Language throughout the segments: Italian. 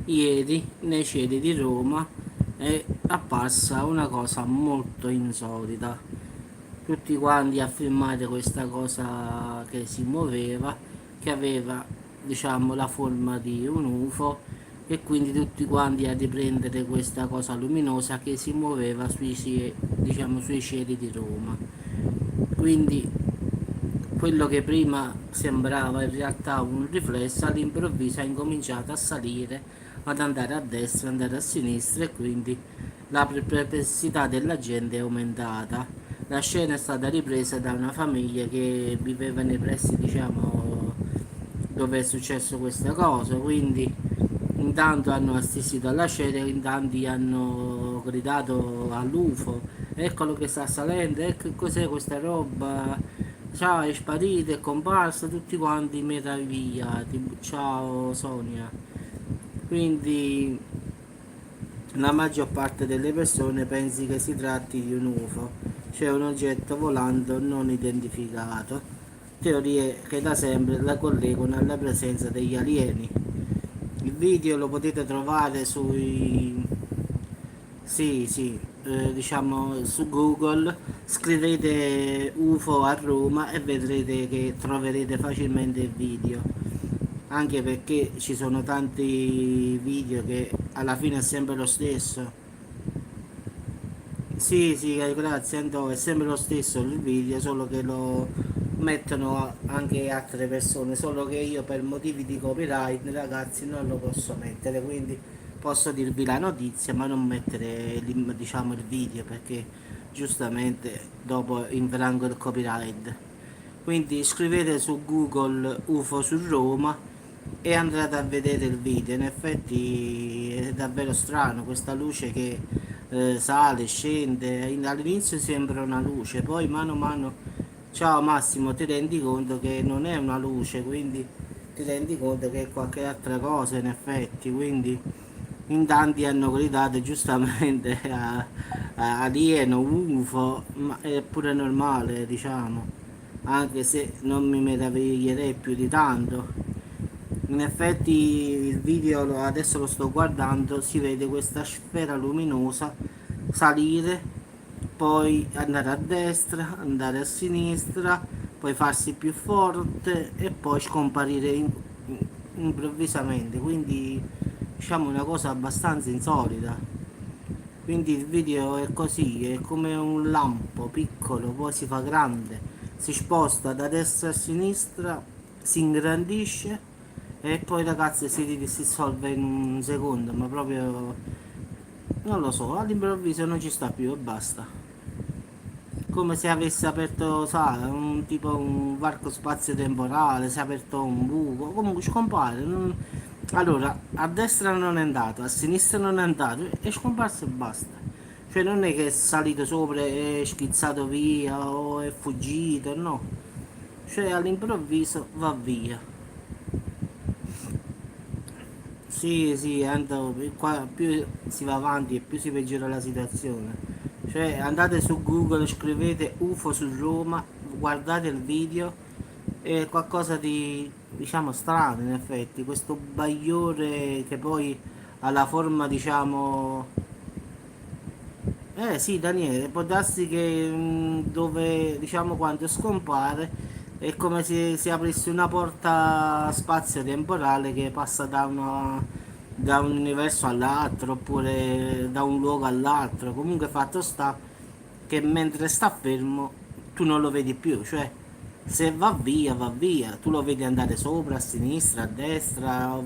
ieri nei cieli di Roma è apparsa una cosa molto insolita. Tutti quanti a filmare questa cosa che si muoveva, che aveva, diciamo, la forma di un UFO, e quindi tutti quanti a riprendere questa cosa luminosa che si muoveva diciamo, sui cieli di Roma. Quindi quello che prima sembrava in realtà un riflesso all'improvviso ha incominciato a salire, ad andare a destra, andare a sinistra, e quindi la perplessità della gente è aumentata. La scena è stata ripresa da una famiglia che viveva nei pressi, diciamo, dove è successo questa cosa, quindi intanto hanno assistito alla scena, in tanti hanno gridato all'UFO: eccolo che sta salendo, ecco cos'è questa roba, ciao, è sparito, è comparso, tutti quanti meravigliati, ciao Sonia. Quindi la maggior parte delle persone pensi che si tratti di un UFO, cioè un oggetto volante non identificato, teorie che da sempre la collegano alla presenza degli alieni. Il video lo potete trovare sui, sì, sì, diciamo su Google, scrivete UFO a Roma e vedrete che troverete facilmente il video, anche perché ci sono tanti video che alla fine è sempre lo stesso. Sì, sì, grazie Antonio, è sempre lo stesso il video, solo che lo mettono anche altre persone, solo che io per motivi di copyright, ragazzi, non lo posso mettere, quindi posso dirvi la notizia ma non mettere diciamo il video, perché giustamente dopo infrango il copyright. Quindi scrivete su Google UFO su Roma e andrete a vedere il video. In effetti è davvero strano questa luce che sale, scende. All'inizio sembra una luce, poi mano a mano, ciao Massimo, ti rendi conto che non è una luce, quindi ti rendi conto che è qualche altra cosa in effetti. Quindi in tanti hanno gridato giustamente a alieno, UFO, ma è pure normale, diciamo, anche se non mi meraviglierei più di tanto. In effetti il video adesso lo sto guardando, si vede questa sfera luminosa salire, poi andare a destra, andare a sinistra, poi farsi più forte e poi scomparire improvvisamente. Quindi diciamo una cosa abbastanza insolita. Quindi il video è così, è come un lampo piccolo, poi si fa grande, si sposta da destra a sinistra, si ingrandisce e poi ragazzi si dissolve in un secondo, ma proprio non lo so, all'improvviso non ci sta più e basta. Come se avesse aperto, sa, un tipo un varco spazio-temporale, si è aperto un buco, comunque scompare. Allora, a destra non è andato, a sinistra non è andato, è scomparso e basta. Cioè non è che è salito sopra e è schizzato via o è fuggito, no. Cioè all'improvviso va via. Sì, sì, qua più si va avanti e più si peggiora la situazione. Cioè andate su Google, scrivete UFO su Roma, guardate il video, è qualcosa di, diciamo, strano in effetti. Questo bagliore che poi ha la forma, diciamo... sì, Daniele, può darsi che dove, diciamo, quando scompare è come se si aprisse una porta spazio-temporale che passa da un universo all'altro, oppure da un luogo all'altro. Comunque fatto sta che mentre sta fermo tu non lo vedi più, cioè se va via, tu lo vedi andare sopra, a sinistra, a destra,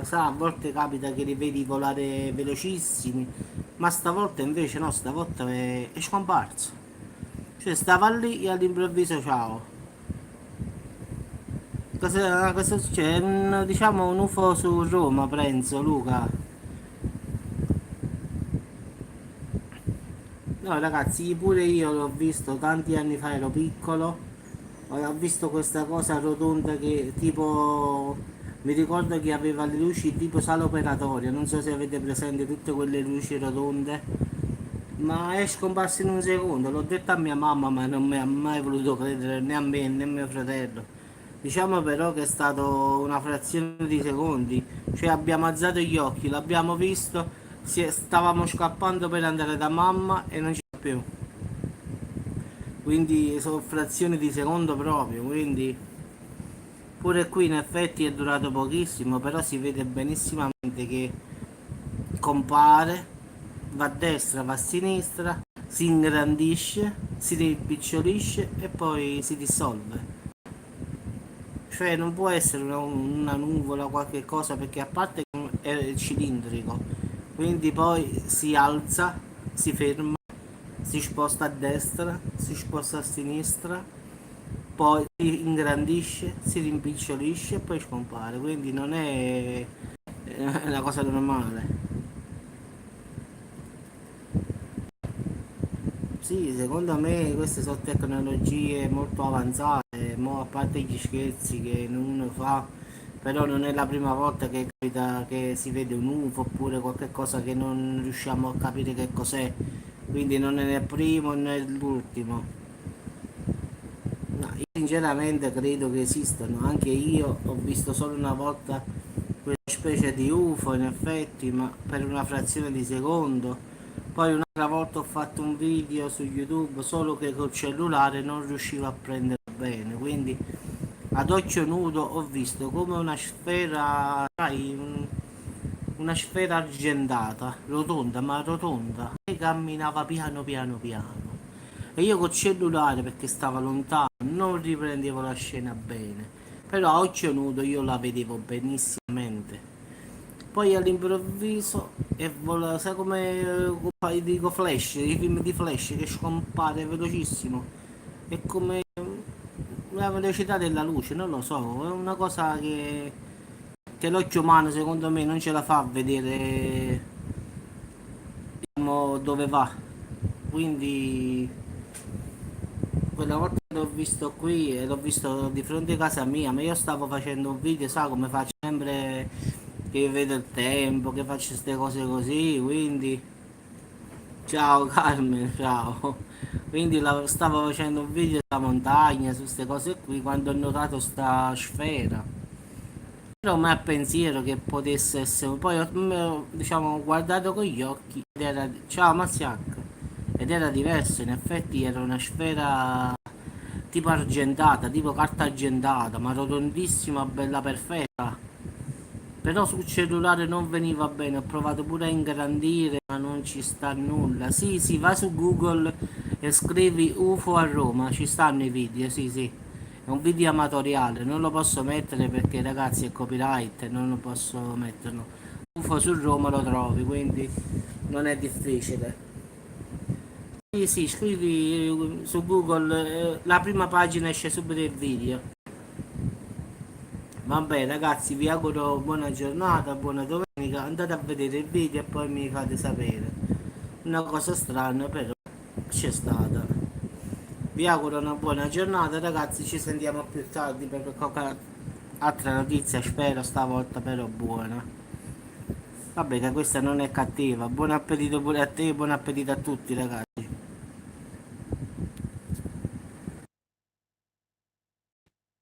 sa, a volte capita che li vedi volare velocissimi, ma stavolta invece no, stavolta è scomparso. Cioè stava lì e all'improvviso ciao. Cosa succede? Diciamo un UFO su Roma, penso, Luca. No ragazzi, pure io l'ho visto tanti anni fa, ero piccolo. Ho visto questa cosa rotonda che tipo, mi ricordo che aveva le luci tipo sala operatoria, non so se avete presente tutte quelle luci rotonde, ma è scomparso in un secondo. L'ho detto a mia mamma ma non mi ha mai voluto credere, né a me né a mio fratello. Diciamo però che è stato una frazione di secondi, cioè abbiamo alzato gli occhi, l'abbiamo visto, stavamo scappando per andare da mamma e non c'è più. Quindi sono frazioni di secondo proprio, quindi pure qui in effetti è durato pochissimo, però si vede benissimamente che compare, va a destra, va a sinistra, si ingrandisce, si rimpicciolisce e poi si dissolve. Cioè non può essere una nuvola, qualche cosa, perché a parte che è cilindrico, quindi poi si alza, si ferma, si sposta a destra, si sposta a sinistra, poi si ingrandisce, si rimpicciolisce e poi scompare, quindi non è una cosa normale. Sì, secondo me queste sono tecnologie molto avanzate, mo a parte gli scherzi che uno fa, però non è la prima volta che capita che si vede un UFO oppure qualche cosa che non riusciamo a capire che cos'è, quindi non è né il primo né l'ultimo. No, io sinceramente credo che esistano, anche io ho visto solo una volta quella specie di UFO in effetti, ma per una frazione di secondo. Poi un'altra volta ho fatto un video su YouTube, solo che col cellulare non riuscivo a prendere bene, quindi ad occhio nudo ho visto come una sfera, sai, una sfera argentata, rotonda, ma rotonda, e camminava piano piano piano. E io col cellulare, perché stava lontano, non riprendevo la scena bene, però a occhio nudo io la vedevo benissimamente. Poi all'improvviso, sai come dico Flash, i film di Flash che scompare velocissimo, è come la velocità della luce, non lo so, è una cosa che l'occhio umano secondo me non ce la fa a vedere, diciamo, dove va. Quindi quella volta l'ho visto qui e l'ho visto di fronte a casa mia, ma io stavo facendo un video, sa come faccio sempre che vedo il tempo, che faccio queste cose così, quindi ciao Carmen, ciao. Quindi stavo facendo un video sulla montagna, su queste cose qui, quando ho notato sta sfera. Però mai a pensiero che potesse essere. Poi diciamo, ho guardato con gli occhi ed era. Ciao Mazziacca. Ed era diverso, in effetti era una sfera tipo argentata, tipo carta argentata, ma rotondissima, bella perfetta. Però sul cellulare non veniva bene, ho provato pure a ingrandire, ma non ci sta nulla. Sì, sì, vai su Google e scrivi UFO a Roma, ci stanno i video, sì, sì. È un video amatoriale, non lo posso mettere perché ragazzi è copyright e non lo posso metterlo. UFO su Roma lo trovi, quindi non è difficile. Sì, sì, scrivi su Google, la prima pagina esce subito il video. Vabbè ragazzi, vi auguro buona giornata, buona domenica, andate a vedere il video e poi mi fate sapere. Una cosa strana però c'è stata. Vi auguro una buona giornata ragazzi, ci sentiamo più tardi per qualche altra notizia, spero stavolta però buona. Vabbè che questa non è cattiva, buon appetito pure a te, buon appetito a tutti ragazzi.